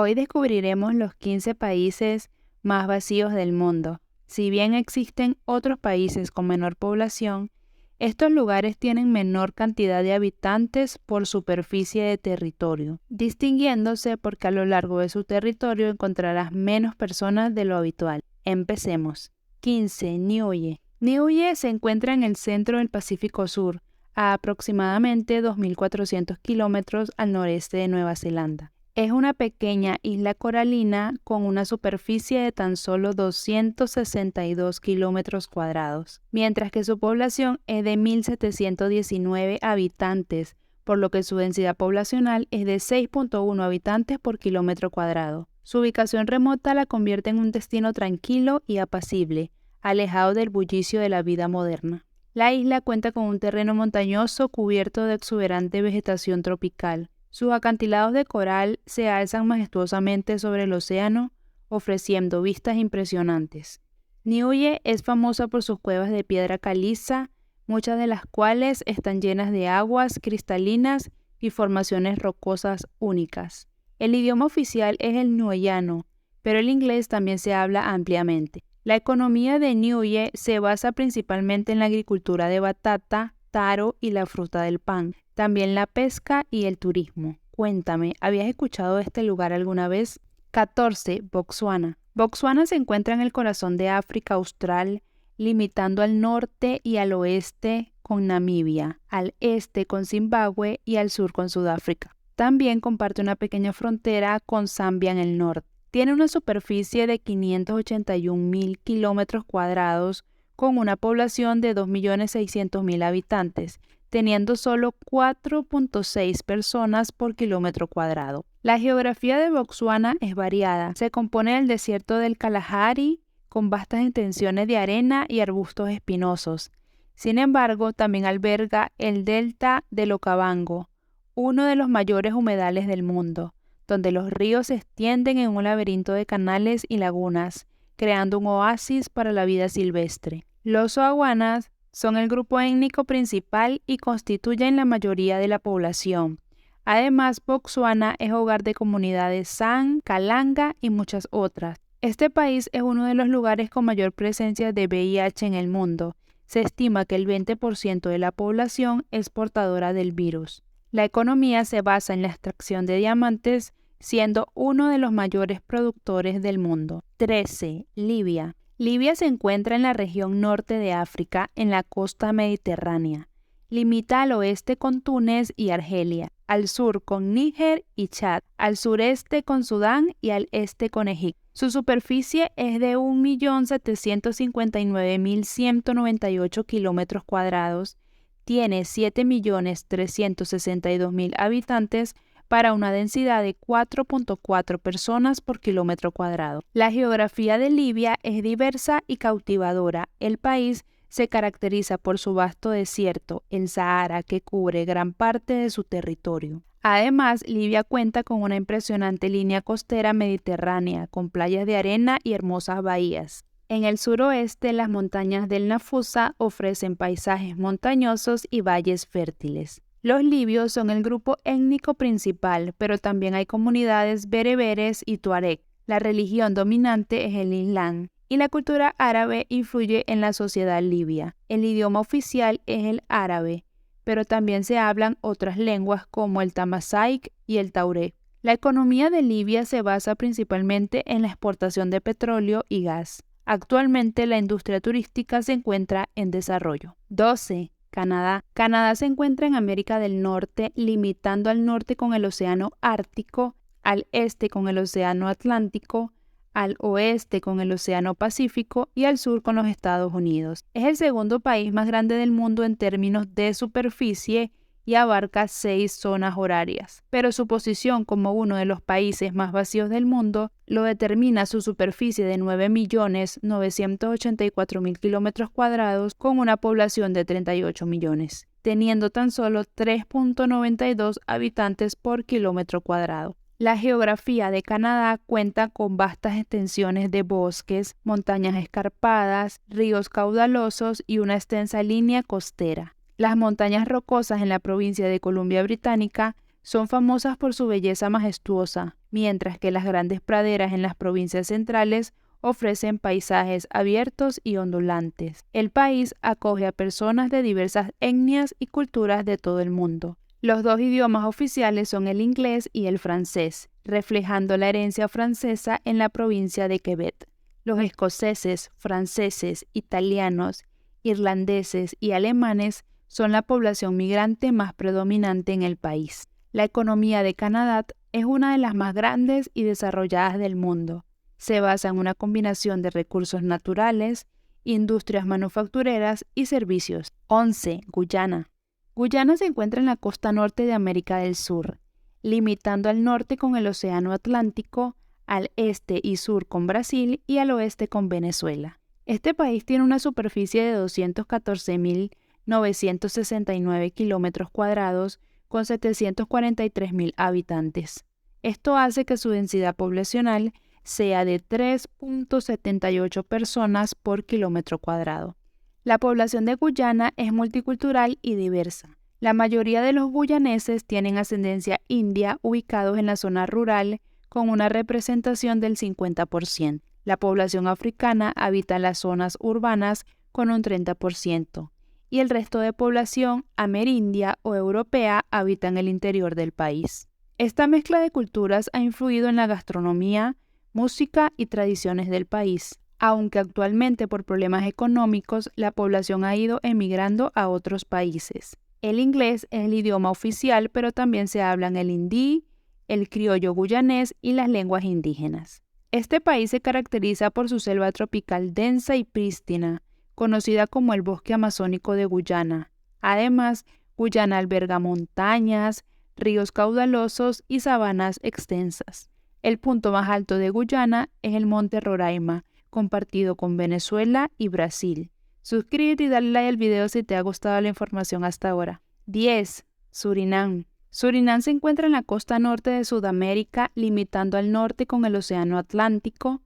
Hoy descubriremos los 15 países más vacíos del mundo. Si bien existen otros países con menor población, estos lugares tienen menor cantidad de habitantes por superficie de territorio, distinguiéndose porque a lo largo de su territorio encontrarás menos personas de lo habitual. Empecemos. 15. Niue. Niue se encuentra en el centro del Pacífico Sur, a aproximadamente 2.400 kilómetros al noreste de Nueva Zelanda. Es una pequeña isla coralina con una superficie de tan solo 262 kilómetros cuadrados, mientras que su población es de 1.719 habitantes, por lo que su densidad poblacional es de 6.1 habitantes por kilómetro cuadrado. Su ubicación remota la convierte en un destino tranquilo y apacible, alejado del bullicio de la vida moderna. La isla cuenta con un terreno montañoso cubierto de exuberante vegetación tropical. Sus acantilados de coral se alzan majestuosamente sobre el océano, ofreciendo vistas impresionantes. Niue es famosa por sus cuevas de piedra caliza, muchas de las cuales están llenas de aguas cristalinas y formaciones rocosas únicas. El idioma oficial es el niueano, pero el inglés también se habla ampliamente. La economía de Niue se basa principalmente en la agricultura de batata, taro y la fruta del pan. También la pesca y el turismo. Cuéntame, ¿habías escuchado de este lugar alguna vez? 14. Botsuana. Botsuana se encuentra en el corazón de África Austral, limitando al norte y al oeste con Namibia, al este con Zimbabue y al sur con Sudáfrica. También comparte una pequeña frontera con Zambia en el norte. Tiene una superficie de 581.000 kilómetros cuadrados con una población de 2.600.000 habitantes, teniendo solo 4.6 personas por kilómetro cuadrado. La geografía de Botsuana es variada. Se compone del desierto del Kalahari, con vastas extensiones de arena y arbustos espinosos. Sin embargo, también alberga el delta del Okavango, uno de los mayores humedales del mundo, donde los ríos se extienden en un laberinto de canales y lagunas, creando un oasis para la vida silvestre. Los Soaguanas son el grupo étnico principal y constituyen la mayoría de la población. Además, Botsuana es hogar de comunidades San, Kalanga y muchas otras. Este país es uno de los lugares con mayor presencia de VIH en el mundo. Se estima que el 20% de la población es portadora del virus. La economía se basa en la extracción de diamantes, siendo uno de los mayores productores del mundo. 13. Libia. Libia se encuentra en la región norte de África, en la costa mediterránea. Limita al oeste con Túnez y Argelia, al sur con Níger y Chad, al sureste con Sudán y al este con Egipto. Su superficie es de 1.759.198 kilómetros cuadrados, tiene 7.362.000 habitantes, para una densidad de 4.4 personas por kilómetro cuadrado. La geografía de Libia es diversa y cautivadora. El país se caracteriza por su vasto desierto, el Sahara, que cubre gran parte de su territorio. Además, Libia cuenta con una impresionante línea costera mediterránea, con playas de arena y hermosas bahías. En el suroeste, las montañas del Nafusa ofrecen paisajes montañosos y valles fértiles. Los libios son el grupo étnico principal, pero también hay comunidades bereberes y tuareg. La religión dominante es el Islam y la cultura árabe influye en la sociedad libia. El idioma oficial es el árabe, pero también se hablan otras lenguas como el tamasaic y el tauré. La economía de Libia se basa principalmente en la exportación de petróleo y gas. Actualmente la industria turística se encuentra en desarrollo. 12. Canadá. Canadá se encuentra en América del Norte, limitando al norte con el Océano Ártico, al este con el Océano Atlántico, al oeste con el Océano Pacífico y al sur con los Estados Unidos. Es el segundo país más grande del mundo en términos de superficie y abarca 6 zonas horarias, pero su posición como uno de los países más vacíos del mundo lo determina su superficie de 9.984.000 kilómetros cuadrados con una población de 38 millones, teniendo tan solo 3.92 habitantes por kilómetro cuadrado. La geografía de Canadá cuenta con vastas extensiones de bosques, montañas escarpadas, ríos caudalosos y una extensa línea costera. Las montañas rocosas en la provincia de Columbia Británica son famosas por su belleza majestuosa, mientras que las grandes praderas en las provincias centrales ofrecen paisajes abiertos y ondulantes. El país acoge a personas de diversas etnias y culturas de todo el mundo. Los dos idiomas oficiales son el inglés y el francés, reflejando la herencia francesa en la provincia de Quebec. Los escoceses, franceses, italianos, irlandeses y alemanes son la población migrante más predominante en el país. La economía de Canadá es una de las más grandes y desarrolladas del mundo. Se basa en una combinación de recursos naturales, industrias manufactureras y servicios. 11. Guyana. Guyana se encuentra en la costa norte de América del Sur, limitando al norte con el Océano Atlántico, al este y sur con Brasil y al oeste con Venezuela. Este país tiene una superficie de 214.969 kilómetros cuadrados con 743.000 habitantes. Esto hace que su densidad poblacional sea de 3.78 personas por kilómetro cuadrado. La población de Guyana es multicultural y diversa. La mayoría de los guyaneses tienen ascendencia india ubicados en la zona rural con una representación del 50%. La población africana habita en las zonas urbanas con un 30%. Y el resto de población amerindia o europea habita en el interior del país. Esta mezcla de culturas ha influido en la gastronomía, música y tradiciones del país, aunque actualmente por problemas económicos la población ha ido emigrando a otros países. El inglés es el idioma oficial, pero también se hablan el hindi, el criollo guyanés y las lenguas indígenas. Este país se caracteriza por su selva tropical densa y prístina, conocida como el bosque amazónico de Guyana. Además, Guyana alberga montañas, ríos caudalosos y sabanas extensas. El punto más alto de Guyana es el monte Roraima, compartido con Venezuela y Brasil. Suscríbete y dale like al video si te ha gustado la información hasta ahora. 10. Surinam. Surinam se encuentra en la costa norte de Sudamérica, limitando al norte con el Océano Atlántico.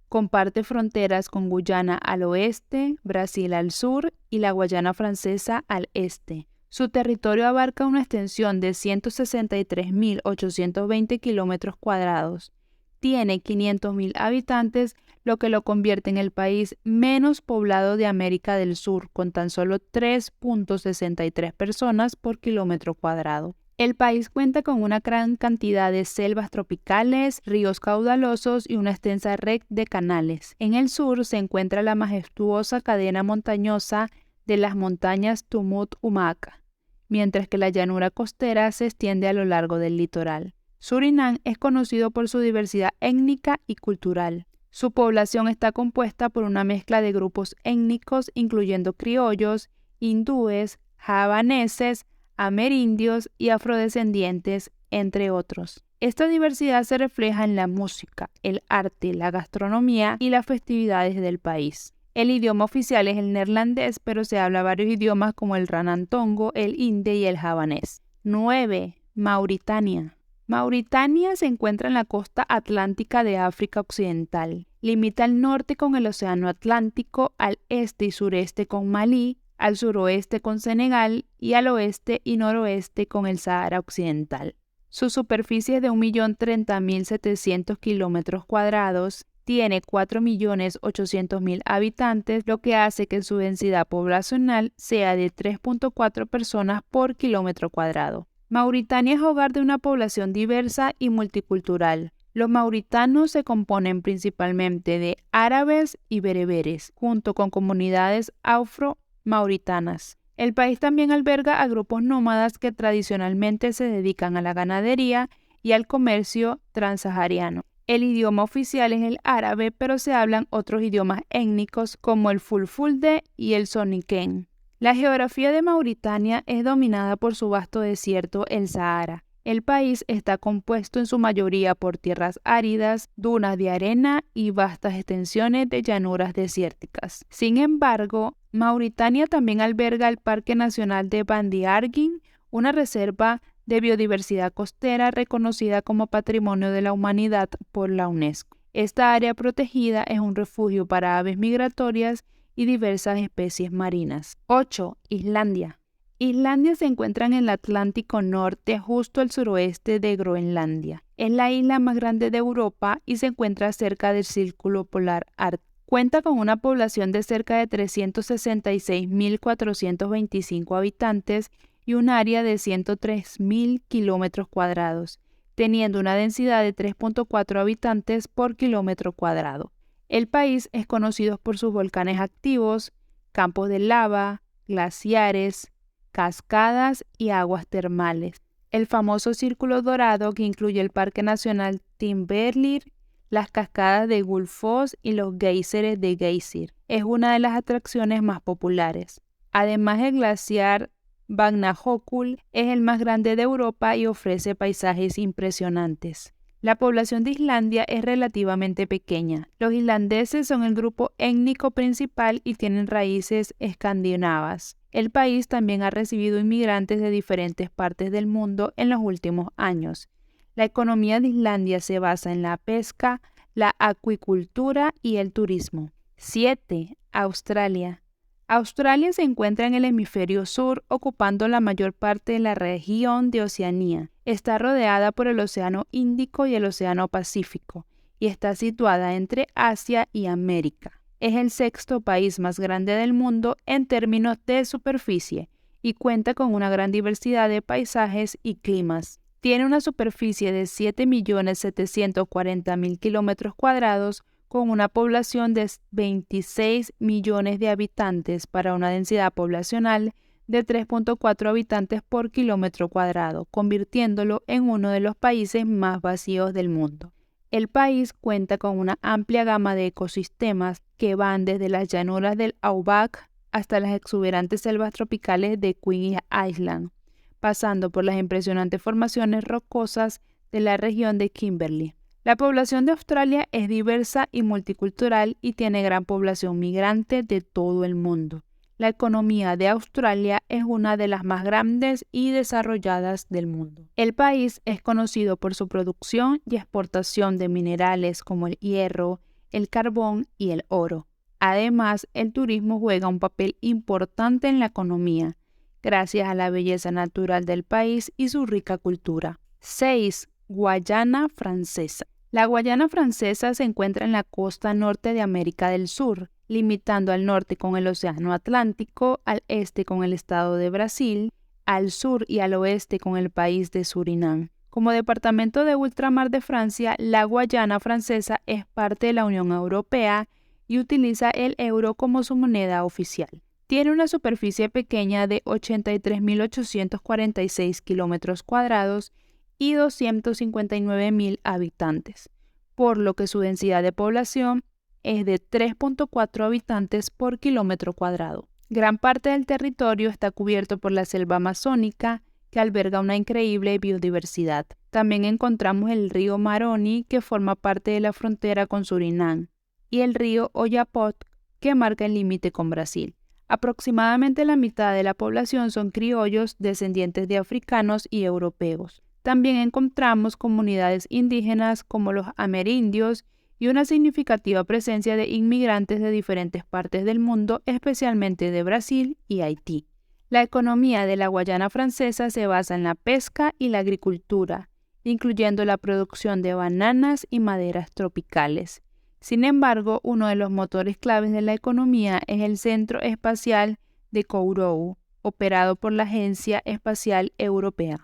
Comparte fronteras con Guyana al oeste, Brasil al sur y la Guayana Francesa al este. Su territorio abarca una extensión de 163.820 kilómetros cuadrados. Tiene 500.000 habitantes, lo que lo convierte en el país menos poblado de América del Sur, con tan solo 3.63 personas por kilómetro cuadrado. El país cuenta con una gran cantidad de selvas tropicales, ríos caudalosos y una extensa red de canales. En el sur se encuentra la majestuosa cadena montañosa de las montañas Tumut-Humaca, mientras que la llanura costera se extiende a lo largo del litoral. Surinam es conocido por su diversidad étnica y cultural. Su población está compuesta por una mezcla de grupos étnicos, incluyendo criollos, hindúes, javaneses, amerindios y afrodescendientes, entre otros. Esta diversidad se refleja en la música, el arte, la gastronomía y las festividades del país. El idioma oficial es el neerlandés, pero se habla varios idiomas como el ranantongo, el hindi y el javanés. 9. Mauritania. Mauritania se encuentra en la costa atlántica de África Occidental. Limita al norte con el Océano Atlántico, al este y sureste con Malí, al suroeste con Senegal y al oeste y noroeste con el Sahara Occidental. Su superficie es de 1.030.700 kilómetros cuadrados, tiene 4.800.000 habitantes, lo que hace que su densidad poblacional sea de 3.4 personas por kilómetro cuadrado. Mauritania es hogar de una población diversa y multicultural. Los mauritanos se componen principalmente de árabes y bereberes, junto con comunidades afro-mauritanas. El país también alberga a grupos nómadas que tradicionalmente se dedican a la ganadería y al comercio transsahariano. El idioma oficial es el árabe, pero se hablan otros idiomas étnicos como el Fulfulde y el Soniquén. La geografía de Mauritania es dominada por su vasto desierto, el Sahara. El país está compuesto en su mayoría por tierras áridas, dunas de arena y vastas extensiones de llanuras desérticas. Sin embargo, Mauritania también alberga el Parque Nacional de Bandi Argin, una reserva de biodiversidad costera reconocida como Patrimonio de la Humanidad por la UNESCO. Esta área protegida es un refugio para aves migratorias y diversas especies marinas. 8. Islandia. Islandia se encuentra en el Atlántico Norte, justo al suroeste de Groenlandia. Es la isla más grande de Europa y se encuentra cerca del Círculo Polar Ártico. Cuenta con una población de cerca de 366.425 habitantes y un área de 103.000 kilómetros cuadrados, teniendo una densidad de 3.4 habitantes por kilómetro cuadrado. El país es conocido por sus volcanes activos, campos de lava, glaciares, cascadas y aguas termales. El famoso Círculo Dorado, que incluye el Parque Nacional Timberlir, las cascadas de Gullfoss y los géiseres de Geysir, es una de las atracciones más populares. Además, el glaciar Vatnajökull es el más grande de Europa y ofrece paisajes impresionantes. La población de Islandia es relativamente pequeña. Los islandeses son el grupo étnico principal y tienen raíces escandinavas. El país también ha recibido inmigrantes de diferentes partes del mundo en los últimos años. La economía de Islandia se basa en la pesca, la acuicultura y el turismo. 7. Australia. Australia se encuentra en el hemisferio sur, ocupando la mayor parte de la región de Oceanía. Está rodeada por el Océano Índico y el Océano Pacífico, y está situada entre Asia y América. Es el sexto país más grande del mundo en términos de superficie y cuenta con una gran diversidad de paisajes y climas. Tiene una superficie de 7.740.000 kilómetros cuadrados, con una población de 26 millones de habitantes para una densidad poblacional de 3.4 habitantes por kilómetro cuadrado, convirtiéndolo en uno de los países más vacíos del mundo. El país cuenta con una amplia gama de ecosistemas que van desde las llanuras del Outback hasta las exuberantes selvas tropicales de Queen Island, pasando por las impresionantes formaciones rocosas de la región de Kimberley. La población de Australia es diversa y multicultural y tiene gran población migrante de todo el mundo. La economía de Australia es una de las más grandes y desarrolladas del mundo. El país es conocido por su producción y exportación de minerales como el hierro, el carbón y el oro. Además, el turismo juega un papel importante en la economía, gracias a la belleza natural del país y su rica cultura. 6. Guayana Francesa. La Guayana Francesa se encuentra en la costa norte de América del Sur, limitando al norte con el Océano Atlántico, al este con el estado de Brasil, al sur y al oeste con el país de Surinam. Como departamento de ultramar de Francia, la Guayana Francesa es parte de la Unión Europea y utiliza el euro como su moneda oficial. Tiene una superficie pequeña de 83.846 kilómetros cuadrados y 259.000 habitantes, por lo que su densidad de población es de 3.4 habitantes por kilómetro cuadrado. Gran parte del territorio está cubierto por la selva amazónica, que alberga una increíble biodiversidad. También encontramos el río Maroni, que forma parte de la frontera con Surinam, y el río Oyapock, que marca el límite con Brasil. Aproximadamente la mitad de la población son criollos descendientes de africanos y europeos. También encontramos comunidades indígenas como los amerindios y una significativa presencia de inmigrantes de diferentes partes del mundo, especialmente de Brasil y Haití. La economía de la Guayana Francesa se basa en la pesca y la agricultura, incluyendo la producción de bananas y maderas tropicales. Sin embargo, uno de los motores claves de la economía es el Centro Espacial de Kourou, operado por la Agencia Espacial Europea.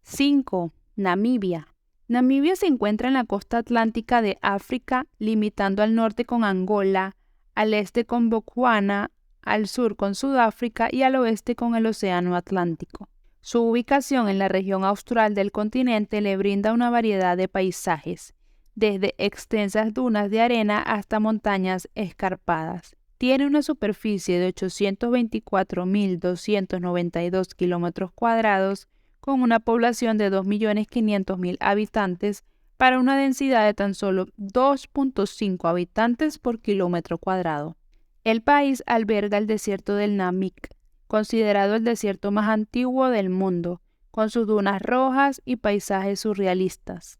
5. Namibia. Namibia se encuentra en la costa atlántica de África, limitando al norte con Angola, al este con Botswana, al sur con Sudáfrica y al oeste con el Océano Atlántico. Su ubicación en la región austral del continente le brinda una variedad de paisajes, desde extensas dunas de arena hasta montañas escarpadas. Tiene una superficie de 824.292 kilómetros cuadrados, con una población de 2.500.000 habitantes para una densidad de tan solo 2.5 habitantes por kilómetro cuadrado. El país alberga el desierto del Namib, considerado el desierto más antiguo del mundo, con sus dunas rojas y paisajes surrealistas.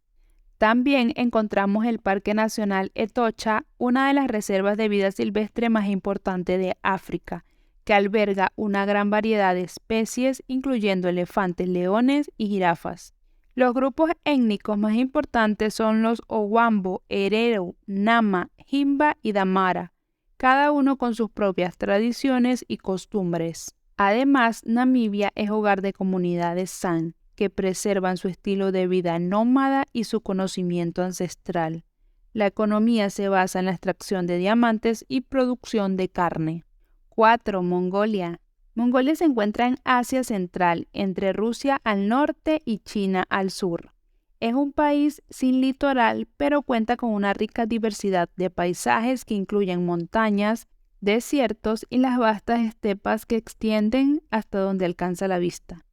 También encontramos el Parque Nacional Etosha, una de las reservas de vida silvestre más importantes de África, que alberga una gran variedad de especies, incluyendo elefantes, leones y jirafas. Los grupos étnicos más importantes son los Ovambo, Herero, Nama, Himba y Damara, cada uno con sus propias tradiciones y costumbres. Además, Namibia es hogar de comunidades San, que preservan su estilo de vida nómada y su conocimiento ancestral. La economía se basa en la extracción de diamantes y producción de carne. 4. Mongolia. Mongolia se encuentra en Asia Central, entre Rusia al norte y China al sur. Es un país sin litoral, pero cuenta con una rica diversidad de paisajes que incluyen montañas, desiertos y las vastas estepas que extienden hasta donde alcanza la vista.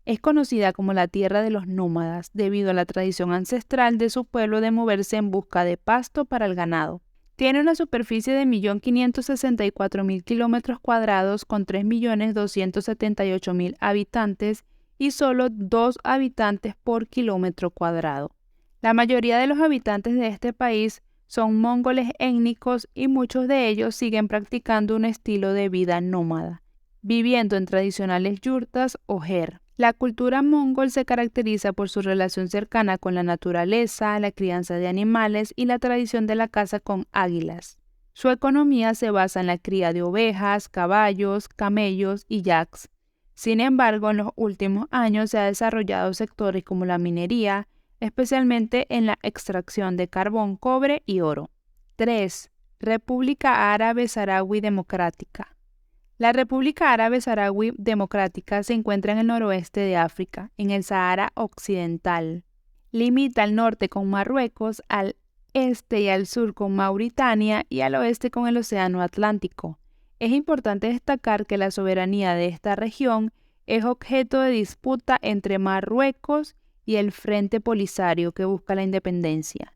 Es conocida como la tierra de los nómadas, debido a la tradición ancestral de su pueblo de moverse en busca de pasto para el ganado. Tiene una superficie de 1.564.000 kilómetros cuadrados con 3.278.000 habitantes y solo 2 habitantes por kilómetro cuadrado. La mayoría de los habitantes de este país son mongoles étnicos y muchos de ellos siguen practicando un estilo de vida nómada, viviendo en tradicionales yurtas o ger. La cultura mongol se caracteriza por su relación cercana con la naturaleza, la crianza de animales y la tradición de la caza con águilas. Su economía se basa en la cría de ovejas, caballos, camellos y yaks. Sin embargo, en los últimos años se han desarrollado sectores como la minería, especialmente en la extracción de carbón, cobre y oro. 3. República Árabe Saharaui Democrática. La República Árabe Saharaui Democrática se encuentra en el noroeste de África, en el Sahara Occidental. Limita al norte con Marruecos, al este y al sur con Mauritania y al oeste con el Océano Atlántico. Es importante destacar que la soberanía de esta región es objeto de disputa entre Marruecos y el Frente Polisario que busca la independencia.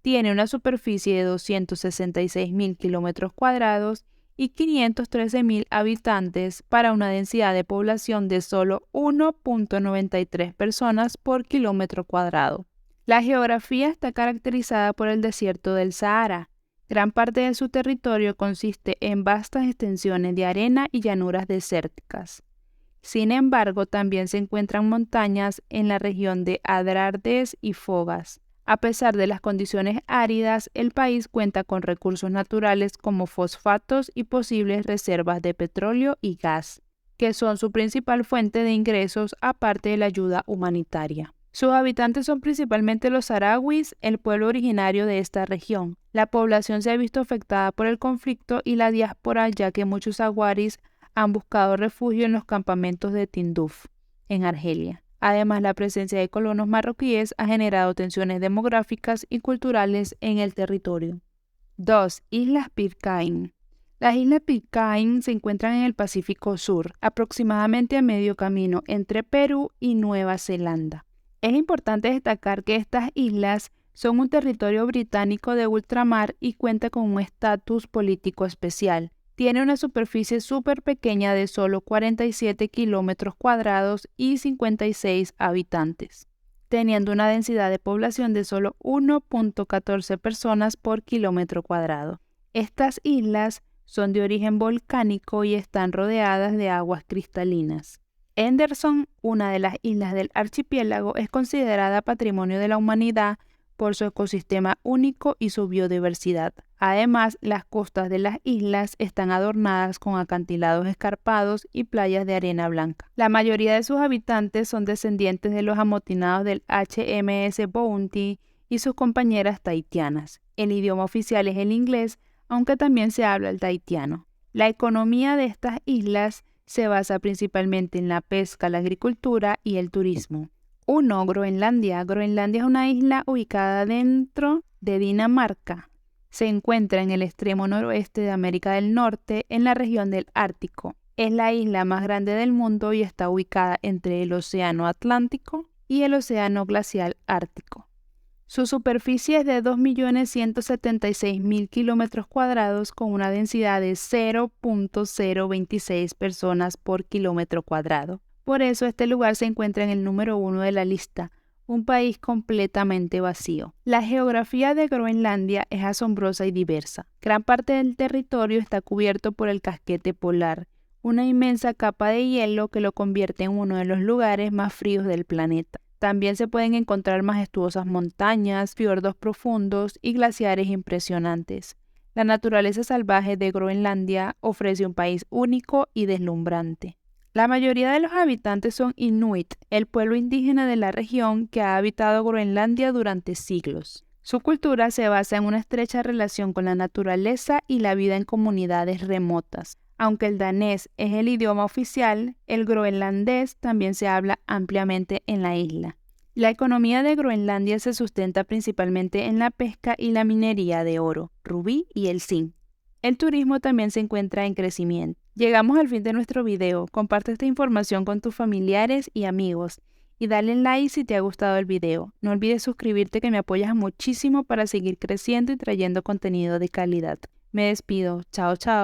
Tiene una superficie de 266.000 kilómetros cuadrados y 513.000 habitantes para una densidad de población de solo 1.93 personas por kilómetro cuadrado. La geografía está caracterizada por el desierto del Sahara. Gran parte de su territorio consiste en vastas extensiones de arena y llanuras desérticas. Sin embargo, también se encuentran montañas en la región de Adrardés y Fogas. A pesar de las condiciones áridas, el país cuenta con recursos naturales como fosfatos y posibles reservas de petróleo y gas, que son su principal fuente de ingresos aparte de la ayuda humanitaria. Sus habitantes son principalmente los saharauis, el pueblo originario de esta región. La población se ha visto afectada por el conflicto y la diáspora, ya que muchos aguaris han buscado refugio en los campamentos de Tinduf, en Argelia. Además, la presencia de colonos marroquíes ha generado tensiones demográficas y culturales en el territorio. 2. Islas Pitcairn. Las Islas Pitcairn se encuentran en el Pacífico Sur, aproximadamente a medio camino entre Perú y Nueva Zelanda. Es importante destacar que estas islas son un territorio británico de ultramar y cuenta con un estatus político especial. Tiene una superficie súper pequeña de solo 47 kilómetros cuadrados y 56 habitantes, teniendo una densidad de población de solo 1.14 personas por kilómetro cuadrado. Estas islas son de origen volcánico y están rodeadas de aguas cristalinas. Henderson, una de las islas del archipiélago, es considerada Patrimonio de la Humanidad por su ecosistema único y su biodiversidad. Además, las costas de las islas están adornadas con acantilados escarpados y playas de arena blanca. La mayoría de sus habitantes son descendientes de los amotinados del HMS Bounty y sus compañeras tahitianas. El idioma oficial es el inglés, aunque también se habla el tahitiano. La economía de estas islas se basa principalmente en la pesca, la agricultura y el turismo. 1. Groenlandia. Groenlandia es una isla ubicada dentro de Dinamarca. Se encuentra en el extremo noroeste de América del Norte, en la región del Ártico. Es la isla más grande del mundo y está ubicada entre el Océano Atlántico y el Océano Glacial Ártico. Su superficie es de 2.176.000 kilómetros cuadrados con una densidad de 0.026 personas por kilómetro cuadrado. Por eso este lugar se encuentra en el número 1 de la lista, un país completamente vacío. La geografía de Groenlandia es asombrosa y diversa. Gran parte del territorio está cubierto por el casquete polar, una inmensa capa de hielo que lo convierte en uno de los lugares más fríos del planeta. También se pueden encontrar majestuosas montañas, fiordos profundos y glaciares impresionantes. La naturaleza salvaje de Groenlandia ofrece un país único y deslumbrante. La mayoría de los habitantes son inuit, el pueblo indígena de la región que ha habitado Groenlandia durante siglos. Su cultura se basa en una estrecha relación con la naturaleza y la vida en comunidades remotas. Aunque el danés es el idioma oficial, el groenlandés también se habla ampliamente en la isla. La economía de Groenlandia se sustenta principalmente en la pesca y la minería de oro, rubí y el zinc. El turismo también se encuentra en crecimiento. Llegamos al fin de nuestro video. Comparte esta información con tus familiares y amigos y dale like si te ha gustado el video. No olvides suscribirte, que me apoyas muchísimo para seguir creciendo y trayendo contenido de calidad. Me despido. Chao, chao.